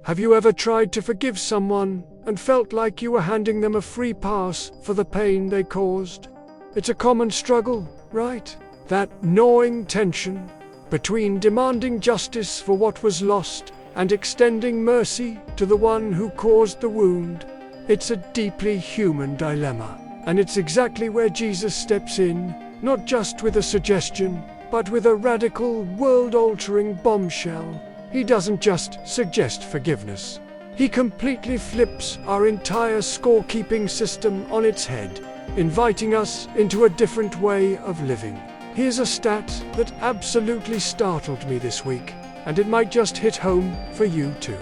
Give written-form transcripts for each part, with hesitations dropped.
Have you ever tried to forgive someone and felt like you were handing them a free pass for the pain they caused? It's a common struggle, right? That gnawing tension between demanding justice for what was lost and extending mercy to the one who caused the wound. It's a deeply human dilemma, and it's exactly where Jesus steps in, not just with a suggestion, but with a radical, world-altering bombshell. He doesn't just suggest forgiveness. He completely flips our entire scorekeeping system on its head, inviting us into a different way of living. Here's a stat that absolutely startled me this week, and it might just hit home for you too.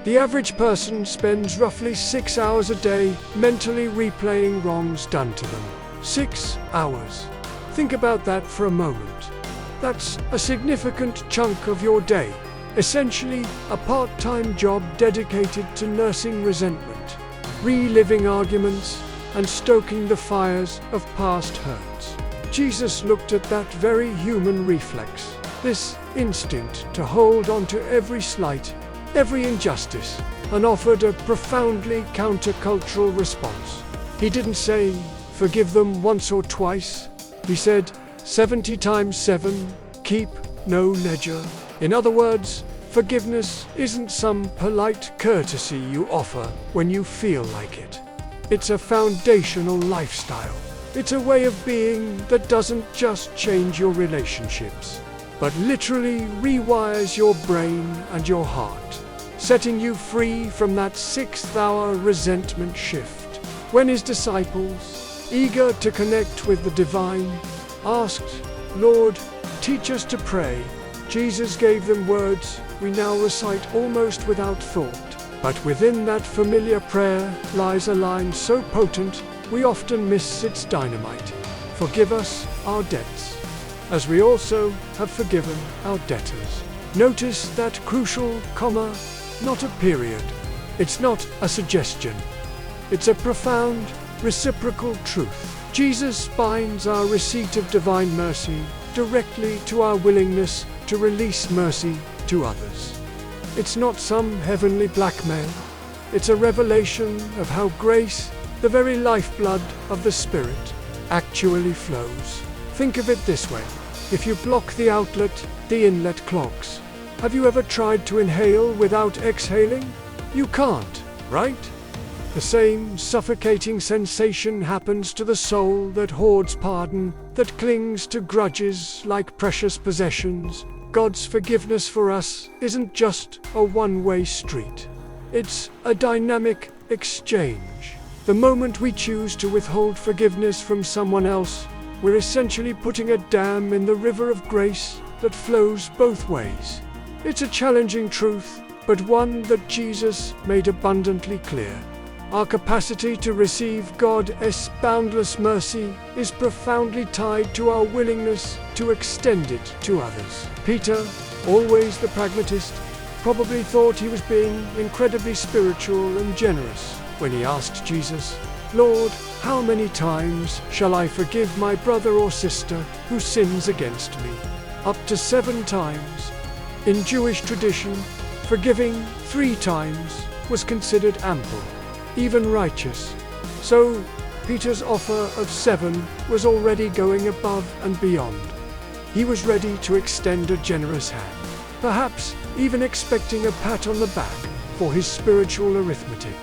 The average person spends roughly 6 hours a day mentally replaying wrongs done to them. 6 hours. Think about that for a moment. That's a significant chunk of your day. Essentially, a part-time job dedicated to nursing resentment, reliving arguments, and stoking the fires of past hurts. Jesus looked at that very human reflex, this instinct to hold on to every slight, every injustice, and offered a profoundly countercultural response. He didn't say, forgive them once or twice. He said, 70 times 7, keep no ledger. In other words, forgiveness isn't some polite courtesy you offer when you feel like it. It's a foundational lifestyle. It's a way of being that doesn't just change your relationships, but literally rewires your brain and your heart, setting you free from that 6th-hour resentment shift. When his disciples, eager to connect with the divine, asked, Lord, teach us to pray, Jesus gave them words we now recite almost without thought. But within that familiar prayer lies a line so potent we often miss its dynamite. Forgive us our debts, as we also have forgiven our debtors. Notice that crucial comma, not a period. It's not a suggestion. It's a profound, reciprocal truth. Jesus binds our receipt of divine mercy directly to our willingness to release mercy to others. It's not some heavenly blackmail. It's a revelation of how grace, the very lifeblood of the Spirit, actually flows. Think of it this way. If you block the outlet, the inlet clogs. Have you ever tried to inhale without exhaling? You can't, right? The same suffocating sensation happens to the soul that hoards pardon, that clings to grudges like precious possessions. God's forgiveness for us isn't just a one-way street. It's a dynamic exchange. The moment we choose to withhold forgiveness from someone else, we're essentially putting a dam in the river of grace that flows both ways. It's a challenging truth, but one that Jesus made abundantly clear. Our capacity to receive God's boundless mercy is profoundly tied to our willingness to extend it to others. Peter, always the pragmatist, probably thought he was being incredibly spiritual and generous when he asked Jesus, Lord, how many times shall I forgive my brother or sister who sins against me? Up to 7 times. In Jewish tradition, forgiving 3 times was considered ample, even righteous. So, Peter's offer of 7 was already going above and beyond. He was ready to extend a generous hand, perhaps even expecting a pat on the back for his spiritual arithmetic.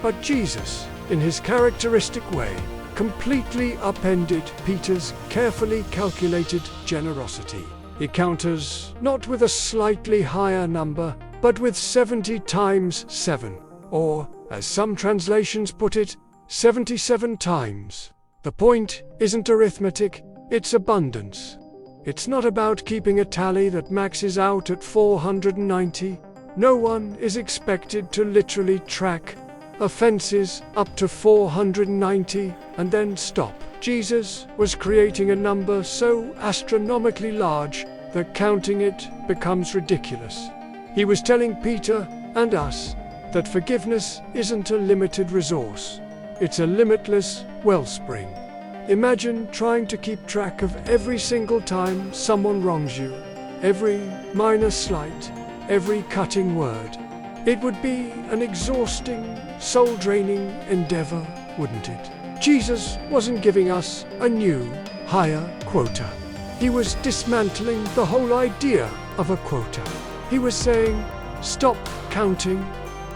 But Jesus, in his characteristic way, completely upended Peter's carefully calculated generosity. He counters not with a slightly higher number, but with 70 times 7, or, as some translations put it, 77 times. The point isn't arithmetic, it's abundance. It's not about keeping a tally that maxes out at 490. No one is expected to literally track offenses up to 490 and then stop. Jesus was creating a number so astronomically large that counting it becomes ridiculous. He was telling Peter and us that forgiveness isn't a limited resource. It's a limitless wellspring. Imagine trying to keep track of every single time someone wrongs you, every minor slight, every cutting word. It would be an exhausting, soul-draining endeavor, wouldn't it? Jesus wasn't giving us a new, higher quota. He was dismantling the whole idea of a quota. He was saying, stop counting.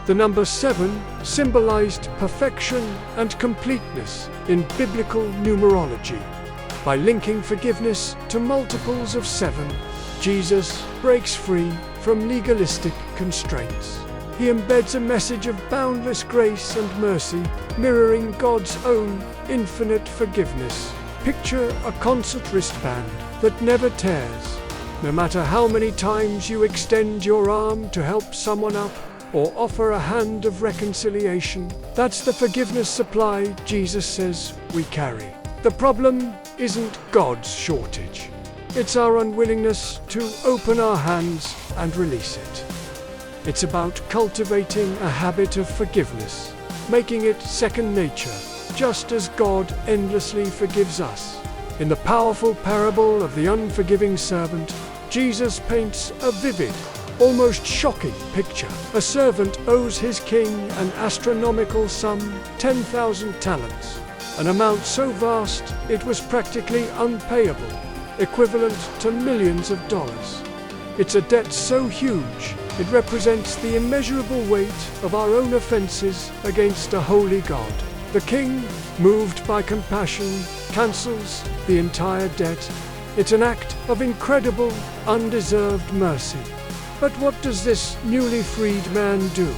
The number 7 symbolized perfection and completeness in biblical numerology. By linking forgiveness to multiples of 7, Jesus breaks free from legalistic constraints. He embeds a message of boundless grace and mercy, mirroring God's own infinite forgiveness. Picture a concert wristband that never tears. No matter how many times you extend your arm to help someone up or offer a hand of reconciliation, that's the forgiveness supply Jesus says we carry. The problem isn't God's shortage. It's our unwillingness to open our hands and release it. It's about cultivating a habit of forgiveness, making it second nature, just as God endlessly forgives us. In the powerful parable of the unforgiving servant, Jesus paints a vivid, almost shocking picture. A servant owes his king an astronomical sum, 10,000 talents, an amount so vast it was practically unpayable, equivalent to millions of dollars. It's a debt so huge, it represents the immeasurable weight of our own offenses against a holy God. The king, moved by compassion, cancels the entire debt. It's an act of incredible, undeserved mercy. But what does this newly freed man do?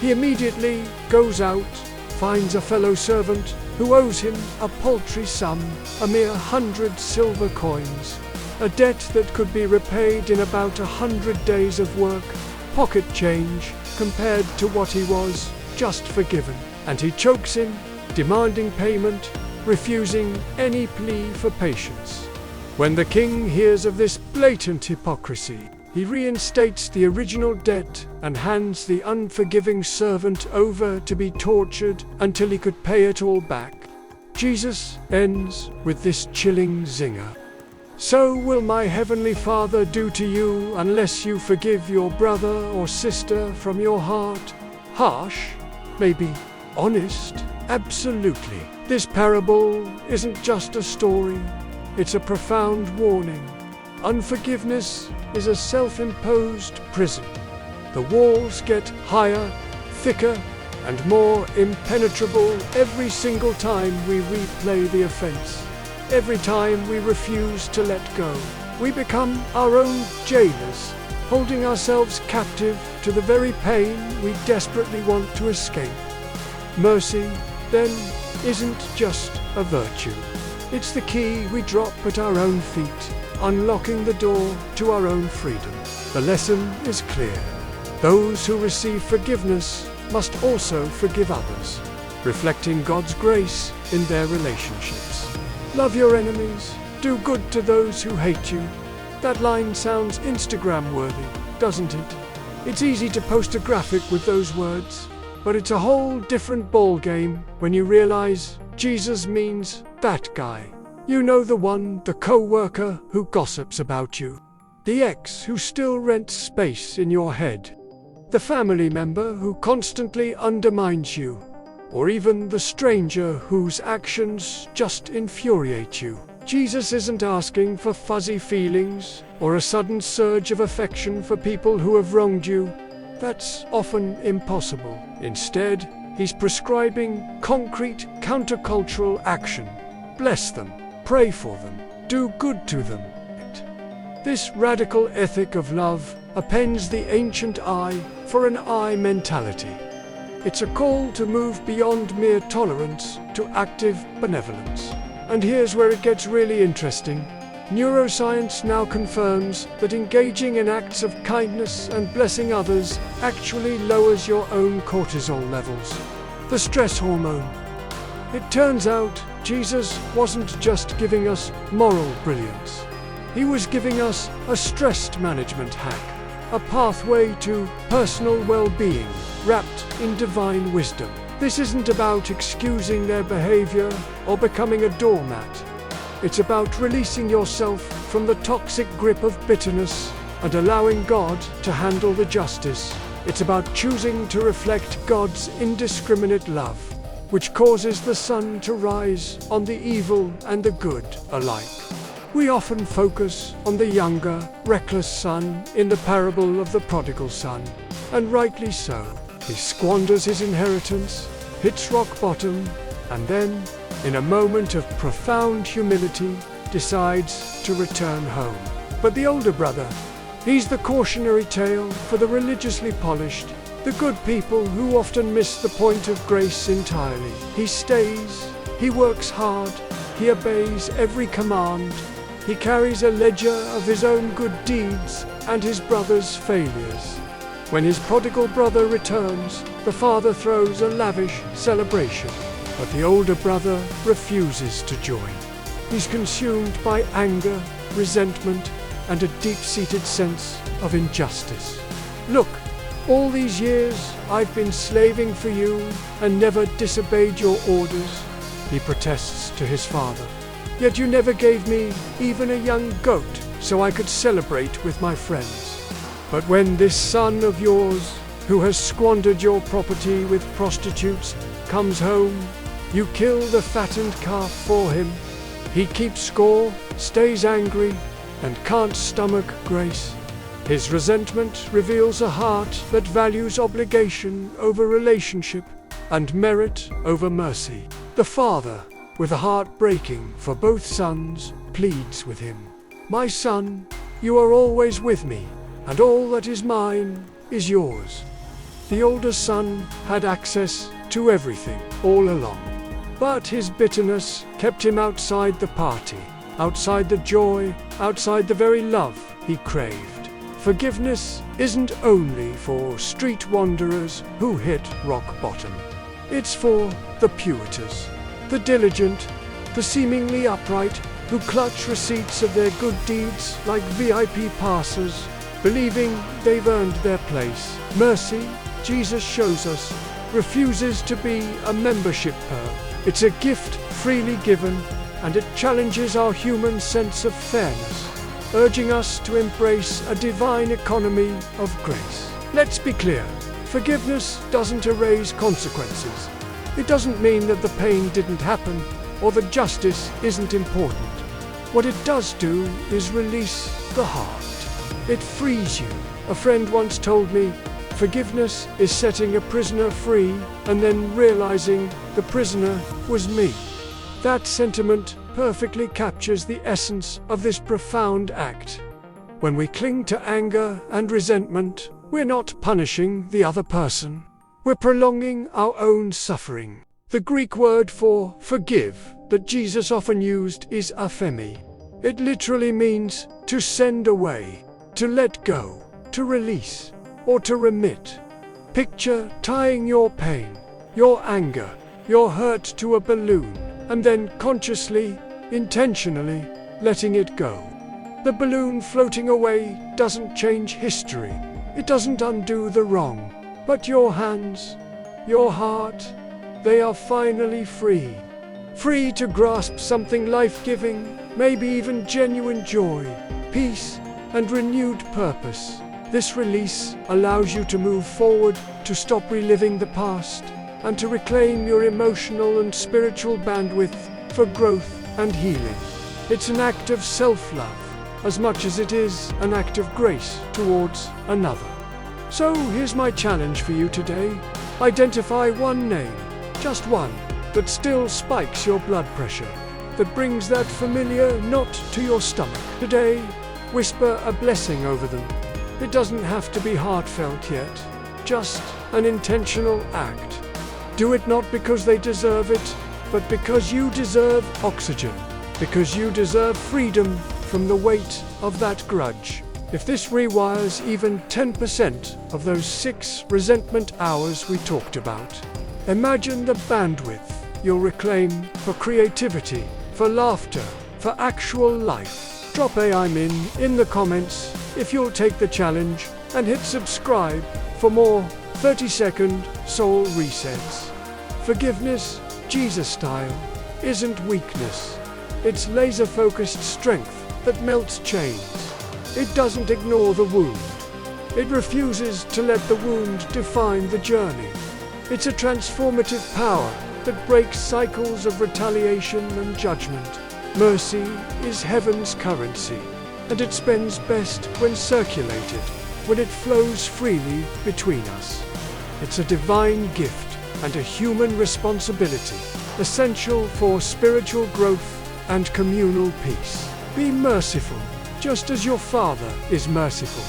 He immediately goes out, finds a fellow servant who owes him a paltry sum, a mere 100 silver coins, a debt that could be repaid in about 100 days of work, pocket change compared to what he was just forgiven. And he chokes him, demanding payment, refusing any plea for patience. When the king hears of this blatant hypocrisy, he reinstates the original debt and hands the unforgiving servant over to be tortured until he could pay it all back. Jesus ends with this chilling zinger. So will my heavenly Father do to you unless you forgive your brother or sister from your heart. Harsh? Maybe. Honest? Absolutely. This parable isn't just a story, it's a profound warning. Unforgiveness is a self-imposed prison. The walls get higher, thicker, and more impenetrable every single time we replay the offense. Every time we refuse to let go, we become our own jailers, holding ourselves captive to the very pain we desperately want to escape. Mercy, then, isn't just a virtue. It's the key we drop at our own feet, unlocking the door to our own freedom. The lesson is clear. Those who receive forgiveness must also forgive others, reflecting God's grace in their relationships. Love your enemies, do good to those who hate you. That line sounds Instagram-worthy, doesn't it? It's easy to post a graphic with those words, but it's a whole different ballgame when you realize Jesus means that guy. You know, the one, the co-worker who gossips about you, the ex who still rents space in your head, the family member who constantly undermines you, or even the stranger whose actions just infuriate you. Jesus isn't asking for fuzzy feelings or a sudden surge of affection for people who have wronged you. That's often impossible. Instead, he's prescribing concrete countercultural action. Bless them, pray for them, do good to them. This radical ethic of love appends the ancient eye for an eye mentality. It's a call to move beyond mere tolerance to active benevolence. And here's where it gets really interesting. Neuroscience now confirms that engaging in acts of kindness and blessing others actually lowers your own cortisol levels, the stress hormone. It turns out Jesus wasn't just giving us moral brilliance. He was giving us a stress management hack, a pathway to personal well-being wrapped in divine wisdom. This isn't about excusing their behavior or becoming a doormat. It's about releasing yourself from the toxic grip of bitterness and allowing God to handle the justice It's about choosing to reflect God's indiscriminate love, which causes the sun to rise on the evil and the good alike. We often focus on the younger, reckless son in the parable of the prodigal son, and rightly so. He squanders his inheritance, hits rock bottom, and then, in a moment of profound humility, decides to return home. But the older brother, he's the cautionary tale for the religiously polished, the good people who often miss the point of grace entirely. He stays, he works hard, he obeys every command, he carries a ledger of his own good deeds and his brother's failures. When his prodigal brother returns, the father throws a lavish celebration, but the older brother refuses to join. He's consumed by anger, resentment, and a deep-seated sense of injustice. Look, all these years I've been slaving for you and never disobeyed your orders, he protests to his father. Yet you never gave me even a young goat so I could celebrate with my friends. But when this son of yours, who has squandered your property with prostitutes, comes home, you kill the fattened calf for him. He keeps score, stays angry, and can't stomach grace. His resentment reveals a heart that values obligation over relationship and merit over mercy. The father, with a heart breaking for both sons, pleads with him. My son, you are always with me, and all that is mine is yours. The older son had access to everything all along, but his bitterness kept him outside the party, outside the joy, outside the very love he craved. Forgiveness isn't only for street wanderers who hit rock bottom. It's for the puritans, the diligent, the seemingly upright, who clutch receipts of their good deeds like VIP passes, believing they've earned their place. Mercy, Jesus shows us, refuses to be a membership perk. It's a gift freely given, and it challenges our human sense of fairness, urging us to embrace a divine economy of grace. Let's be clear, forgiveness doesn't erase consequences. It doesn't mean that the pain didn't happen, or that justice isn't important. What it does do is release the heart. It frees you. A friend once told me, forgiveness is setting a prisoner free and then realizing the prisoner was me. That sentiment perfectly captures the essence of this profound act. When we cling to anger and resentment, we're not punishing the other person. We're prolonging our own suffering. The Greek word for forgive that Jesus often used is aphemi. It literally means to send away, to let go, to release, or to remit. Picture tying your pain, your anger, your hurt to a balloon, and then consciously, intentionally, letting it go. The balloon floating away doesn't change history. It doesn't undo the wrong. But your hands, your heart, they are finally free. Free to grasp something life-giving, maybe even genuine joy, peace, and renewed purpose. This release allows you to move forward, to stop reliving the past, and to reclaim your emotional and spiritual bandwidth for growth and healing. It's an act of self-love, as much as it is an act of grace towards another. So here's my challenge for you today. Identify one name, just one, that still spikes your blood pressure, that brings that familiar knot to your stomach. Today, whisper a blessing over them. It doesn't have to be heartfelt yet, just an intentional act. Do it not because they deserve it, but because you deserve oxygen, because you deserve freedom from the weight of that grudge. If this rewires even 10% of those 6 resentment hours we talked about, imagine the bandwidth you'll reclaim for creativity, for laughter, for actual life. Drop a I'm in the comments if you'll take the challenge, and hit subscribe for more 30-second soul resets. Forgiveness, Jesus style, isn't weakness. It's laser-focused strength that melts chains. It doesn't ignore the wound. It refuses to let the wound define the journey. It's a transformative power that breaks cycles of retaliation and judgment. Mercy is heaven's currency, and it spends best when circulated, when it flows freely between us. It's a divine gift and a human responsibility, essential for spiritual growth and communal peace. Be merciful, just as your Father is merciful,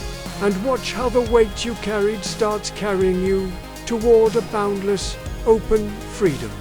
and watch how the weight you carried starts carrying you toward a boundless, open freedom.